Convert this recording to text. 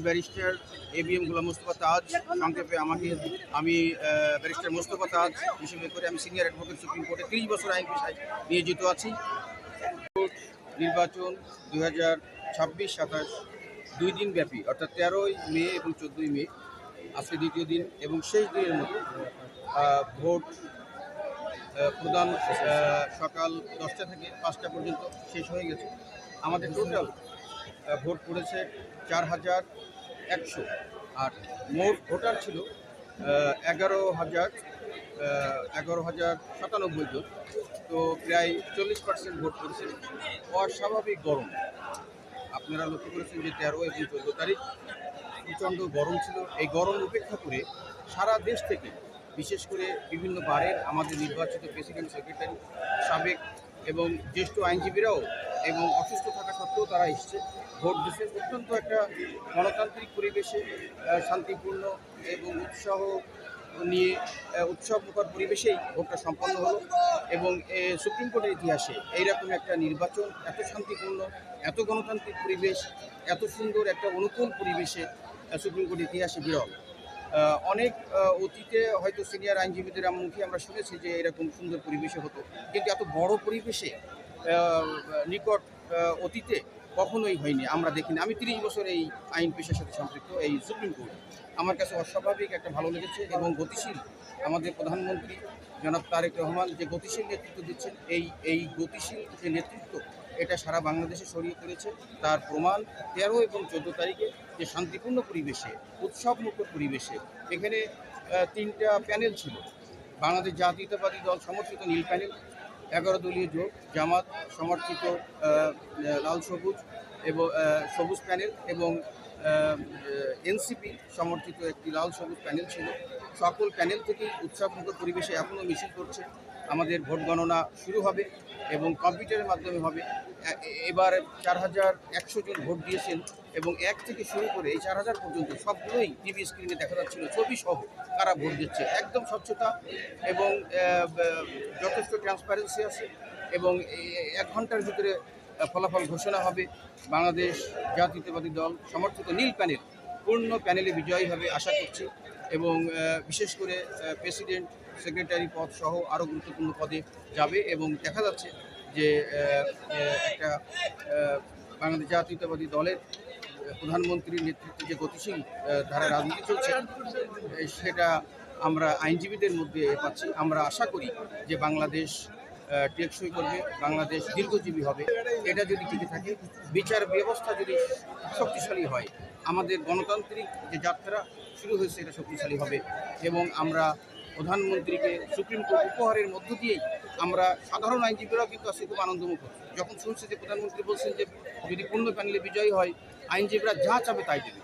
Barrister ABM Golam Mostafa তাজ। সংক্ষেপে আমি barrister Mostafa তাজ হিসেবে করে আমি সিনিয়র অ্যাডভোকেট সুপ্রিম কোর্টে 30 বছর আইন পেশায় নিয়োজিত আছি। নির্বাচন 2026-27 2 দিন ব্যাপী, অর্থাৎ 13ই মে এবং 14ই মে আজকে দ্বিতীয় দিন এবং শেষ দিনের মতো ভোট প্রদান সকাল 10টা থেকে 5টা পর্যন্ত শেষ হয়ে গেছে। আমাদের টোটাল ভোট পড়েছে 4100, আর মোট ভোটার ছিল 11,097 জন। তো প্রায় 40% ভোট পড়েছে। অস্বাভাবিক গরম, আপনারা লক্ষ্য করেছেন যে 13 এবং 14 তারিখ প্রচণ্ড গরম ছিল। এই গরম উপেক্ষা করে সারা দেশ থেকে, বিশেষ করে বিভিন্ন বারের আমাদের নির্বাচিত প্রেসিডেন্ট, সেক্রেটারি, সাবেক এবং জ্যেষ্ঠ আইনজীবীরাও এবং অসুস্থ থাকা সত্ত্বেও তারা এসছে, ভোট দিচ্ছে। অত্যন্ত একটা গণতান্ত্রিক পরিবেশে, শান্তিপূর্ণ এবং উৎসাহ নিয়ে উৎসবমুখর পরিবেশেই ভোটটা সম্পন্ন হলো। এবং সুপ্রিম কোর্টের ইতিহাসে এইরকম একটা নির্বাচন, এত শান্তিপূর্ণ, এত গণতান্ত্রিক পরিবেশ, এত সুন্দর একটা অনুকূল পরিবেশে সুপ্রিম কোর্টের ইতিহাসে বিরল। অনেক অতীতে হয়তো সিনিয়র আইনজীবীদের মুখে আমরা শুনেছি যে এরকম সুন্দর পরিবেশে হতো, কিন্তু এত বড় পরিবেশে নিকট অতীতে কখনোই হয়নি, আমরা দেখিনি। আমি 30 বছর এই আইন পেশার সাথে সম্পৃক্ত। এই সুপ্রিম কোর্ট আমার কাছে অস্বাভাবিক একটা ভালো লেগেছে এবং গতিশীল। আমাদের প্রধানমন্ত্রী জনাব তারেক রহমান যে গতিশীল নেতৃত্ব দিচ্ছেন, এই গতিশীল যে নেতৃত্ব, এটা সারা বাংলাদেশে ছড়িয়ে পড়েছে। তার প্রমাণ 13 এবং 14 তারিখে যে শান্তিপূর্ণ পরিবেশে, উৎসবমুখর পরিবেশে, এখানে 3টা প্যানেল ছিল। বাংলাদেশ জাতীয়তাবাদী দল সমর্থিত নীল প্যানেল, 11 দলীয় জোট, জামাত সমর্থিত লাল সবুজ এবং সবুজ প্যানেল এবং NCP সমর্থিত একটি লাল সবুজ প্যানেল ছিল। সকল প্যানেল থেকেই উৎসবমুখর পরিবেশে এখনও মিছিল করছে। আমাদের ভোট গণনা শুরু হবে এবং কম্পিউটারের মাধ্যমে হবে। এবার 4100 জন ভোট দিয়েছেন এবং 1 থেকে শুরু করে এই 4000 পর্যন্ত সবগুলোই টিভি স্ক্রিনে দেখা যাচ্ছিল, ছবি সহ কারা ভোট দিচ্ছে। একদম স্বচ্ছতা এবং যথেষ্ট ট্রান্সপারেন্সি আছে এবং 1 ঘন্টার ভিতরে ফলাফল ঘোষণা হবে। বাংলাদেশ জাতীয়তাবাদী দল সমর্থিত নীল প্যানেল পূর্ণ প্যানেলে বিজয়ী হবে আশা করছি এবং বিশেষ করে প্রেসিডেন্ট, সেক্রেটারি পদ সহ আরও গুরুত্বপূর্ণ পদে যাবে। এবং দেখা যাচ্ছে যে একটা বাংলাদেশ জাতীয়তাবাদী দলের প্রধানমন্ত্রীর নেতৃত্বে যে গতিশীল ধারা রাজনীতি চলছে, সেটা আমরা আইনজীবীদের মধ্যে পাচ্ছি। আমরা আশা করি যে বাংলাদেশ টেকসই করবে, বাংলাদেশ দীর্ঘজীবী হবে। এটা যদি টিকে থাকে, বিচার ব্যবস্থা যদি শক্তিশালী হয়, আমাদের গণতান্ত্রিক যে যাত্রা শুরু হয়েছে এটা শক্তিশালী হবে। এবং আমরা প্রধানমন্ত্রীকে সুপ্রিম কোর্ট উপহারের মধ্য দিয়েই আমরা সাধারণ আইনজীবীরাও কিন্তু আজকে খুব আনন্দমুখ যখন শুনছে যে প্রধানমন্ত্রী বলছেন যে যদি পূর্ণ প্যানেলে বিজয়ী হয়, আইনজীবীরা যা চাবে তাই দেবে।